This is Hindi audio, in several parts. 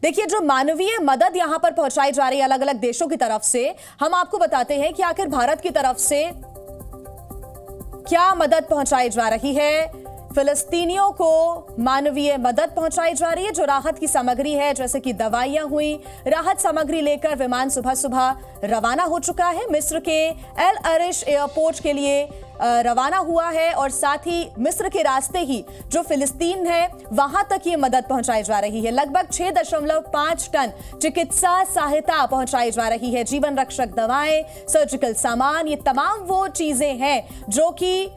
देखिए, जो मानवीय मदद यहां पर पहुंचाई जा रही है अलग अलग देशों की तरफ से, हम आपको बताते हैं कि आखिर भारत की तरफ से क्या मदद पहुंचाई जा रही है। फिलिस्तीनियों को मानवीय मदद पहुंचाई जा रही है। जो राहत की सामग्री है, जैसे कि दवाइयां हुई, राहत सामग्री लेकर विमान सुबह सुबह रवाना हो चुका है। मिस्र के एल अरिश एयरपोर्ट के लिए रवाना हुआ है और साथ ही मिस्र के रास्ते ही जो फिलिस्तीन है वहां तक ये मदद पहुंचाई जा रही है। लगभग 6.5 टन चिकित्सा सहायता पहुंचाई जा रही है। जीवन रक्षक दवाएं, सर्जिकल सामान, ये तमाम वो चीजें हैं जो कि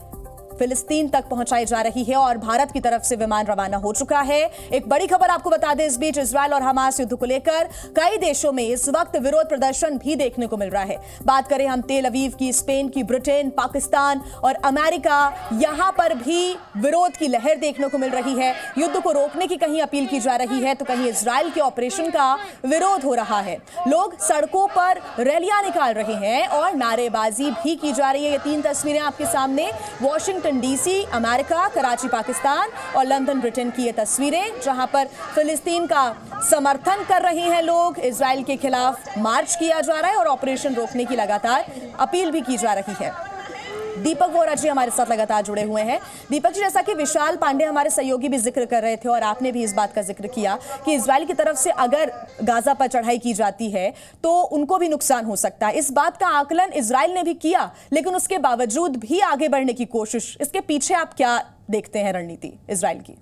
फिलिस्तीन तक पहुंचाई जा रही है और भारत की तरफ से विमान रवाना हो चुका है। एक बड़ी खबर आपको बता दें, इस बीच इजरायल और हमास युद्ध को लेकर कई देशों में इस वक्त विरोध प्रदर्शन भी देखने को मिल रहा है। बात करें हम तेल अवीव की, स्पेन की, ब्रिटेन, पाकिस्तान और अमेरिका, यहां पर भी विरोध की लहर देखने को मिल रही है। युद्ध को रोकने की कहीं अपील की जा रही है तो कहीं इजरायल के ऑपरेशन का विरोध हो रहा है। लोग सड़कों पर रैलियां निकाल रहे हैं और नारेबाजी भी की जा रही है। ये 3 तस्वीरें आपके सामने, Washington DC America, Karachi Pakistan और लंदन ब्रिटेन की ये तस्वीरें, जहां पर फिलिस्तीन का समर्थन कर रहे हैं लोग। इजराइल के खिलाफ मार्च किया जा रहा है और ऑपरेशन रोकने की लगातार अपील भी की जा रही है। दीपक वोरा जी हमारे साथ लगातार जुड़े हुए हैं। दीपक जी, जैसा कि विशाल पांडे हमारे सहयोगी भी जिक्र कर रहे थे और आपने भी इस बात का जिक्र किया कि इजराइल की तरफ से अगर गाजा पर चढ़ाई की जाती है तो उनको भी नुकसान हो सकता है। इस बात का आकलन इजराइल ने भी किया, लेकिन उसके बावजूद भी आगे बढ़ने की कोशिश, इसके पीछे आप क्या देखते हैं रणनीति इजराइल की?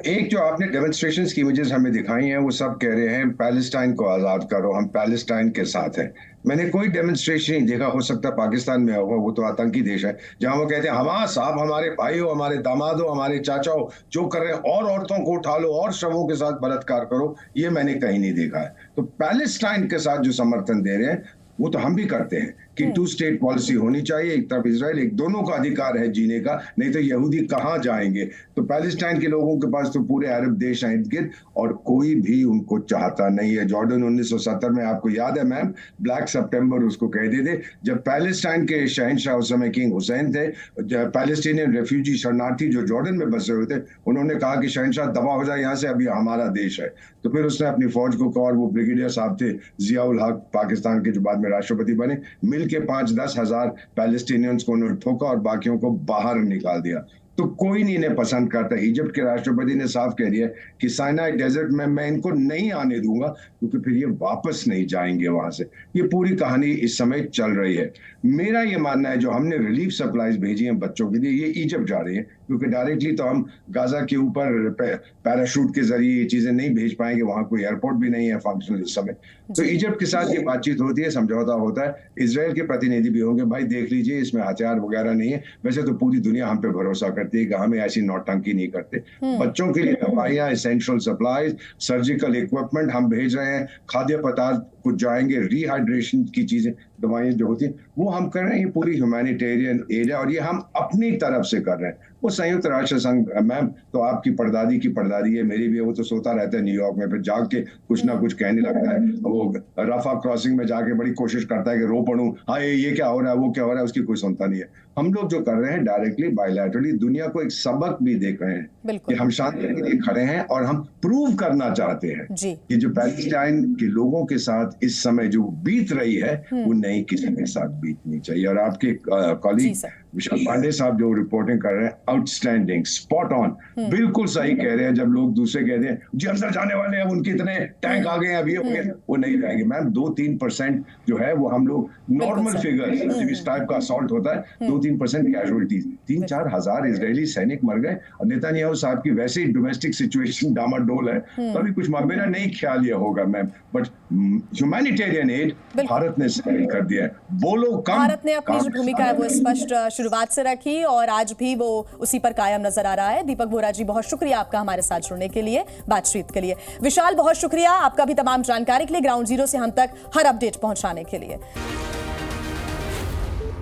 एक जो आपने डेमोन्स्ट्रेशंस की इमेजेस हमें दिखाई हैं, वो सब कह रहे हैं पैलेस्टाइन को आजाद करो, हम पैलेस्टाइन के साथ हैं। मैंने कोई डेमोन्स्ट्रेशन नहीं देखा, हो सकता है पाकिस्तान में होगा, वो तो आतंकी देश है, जहां वो कहते हैं हमास, आप हमारे भाई हो, हमारे दामाद हो, हमारे चाचा हो, जो कर रहे हैं और औरतों को उठा लो और शवों के साथ बलात्कार करो, ये मैंने कहीं नहीं देखा है। तो पैलेस्टाइन के साथ जो समर्थन दे रहे हैं वो तो हम भी करते हैं कि 2 स्टेट पॉलिसी होनी चाहिए, एक तरफ इजराइल, एक, दोनों का अधिकार है जीने का, नहीं तो यहूदी कहां जाएंगे। तो पैलेस्टाइन के लोगों के पास तो पूरे अरब देश हैं इर्द गिर्द और कोई भी उनको चाहता नहीं है। जॉर्डन 1970 में, आपको याद है मैम, ब्लैक सितंबर उसको कह देते, जब पैलेस्टाइन के शहंशाह उस समय किंग हुसैन थे, पैलेस्टीनियन रेफ्यूजी शरणार्थी जो जॉर्डन में बसे हुए थे, उन्होंने कहा कि शहंशाह दबा हो जाए यहाँ से, अभी हमारा देश है। तो फिर उसने अपनी फौज को कहा और वो ब्रिगेडियर साहब थे जियाउल हक, पाकिस्तान के जो बाद में राष्ट्रपति बने, मिल के 5-10 हजार पैलेस्टीनियंस को उन्होंने ठोका और बाकियों को बाहर निकाल दिया। तो कोई नहीं इन्हें पसंद करता। इजिप्ट के राष्ट्रपति ने साफ कह दिया कि साइनाई डेजर्ट में मैं इनको नहीं आने दूंगा क्योंकि फिर ये वापस नहीं जाएंगे वहां से। ये पूरी कहानी इस समय चल रही है। मेरा ये मानना है जो हमने रिलीफ सप्लाईज भेजी हैं बच्चों के लिए, ये इजिप्ट जा रही है क्योंकि डायरेक्टली तो हम गाजा के ऊपर पैराशूट के जरिए ये चीजें नहीं भेज पाएंगे, वहां कोई एयरपोर्ट भी नहीं है फंक्शनल इस समय। तो इजिप्ट के साथ ये बातचीत होती है, समझौता होता है। इजराइल के प्रतिनिधि भी होंगे, भाई देख लीजिए इसमें हथियार वगैरह नहीं है। वैसे तो पूरी दुनिया हम पे भरोसा करती है कि हमें ऐसी नौटंकी नहीं करते। बच्चों के लिए दवाइयां, एसेंशियल सप्लाईज, सर्जिकल इक्विपमेंट हम भेज रहे हैं, खाद्य पदार्थ कुछ जाएंगे, रिहाइड्रेशन की चीजें, दवाइयां जो होती हैं वो हम कर रहे हैं। ये पूरी ह्यूमैनिटेरियन एड है और ये हम अपनी तरफ से कर रहे हैं। वो संयुक्त राष्ट्र संघ मैम तो आपकी परदादी की परदादी है, मेरी भी है, वो तो सोता रहता है न्यूयॉर्क में, फिर जाग के कुछ ना कुछ कहने लगता है। वो रफा क्रॉसिंग में जाके बड़ी कोशिश करता है कि रो पड़ूं, हाँ ये क्या हो रहा है, वो क्या हो रहा है, उसकी कोई सुनता नहीं है। हम लोग जो कर रहे हैं डायरेक्टली बायलैटरली दुनिया को एक सबक भी देख रहे हैं कि हम शांति के लिए खड़े हैं और हम प्रूव करना चाहते हैं कि जो पैलेस्टाइन के लोगों के साथ इस समय जो बीत रही है वो नहीं किसी के साथ बीतनी चाहिए। और आपके कॉलीग विशाल पांडे साहब जो रिपोर्टिंग कर रहे हैं, आउटस्टैंडिंग, स्पॉट ऑन, बिल्कुल सही कह रहे हैं। जब लोग दूसरे कहते हैं जी अंदर जाने वाले हैं, उनके इतने टैंक आ गए हैं, अभी वो नहीं जाएंगे मैम। 2-3% जो है वो हम लोग नॉर्मल फिगर, जब इस टाइप का असॉल्ट होता है 2-3% कैजुअलिटीज, 3-4 हजार इजरायली सैनिक मर गए। और नेतन्याहू साहब की वैसे ही डोमेस्टिक सिचुएशन डामाडोल है, तो अभी कुछ मेरा नहीं ख्याल ये होगा ma'am. But humanitarian add Bharat ने कर दिया है। बोलो कम, भारत ने अपनी जो भूमिका है वो स्पष्ट शुरुआत से रखी और आज भी वो उसी पर कायम नजर आ रहा है। दीपक वोरा जी, बहुत शुक्रिया आपका हमारे साथ जुड़ने के लिए, बातचीत के लिए। विशाल, बहुत शुक्रिया आपका भी तमाम जानकारी के लिए, ग्राउंड जीरो से हम तक हर अपडेट पहुंचाने के लिए।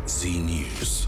जी न्यूज़।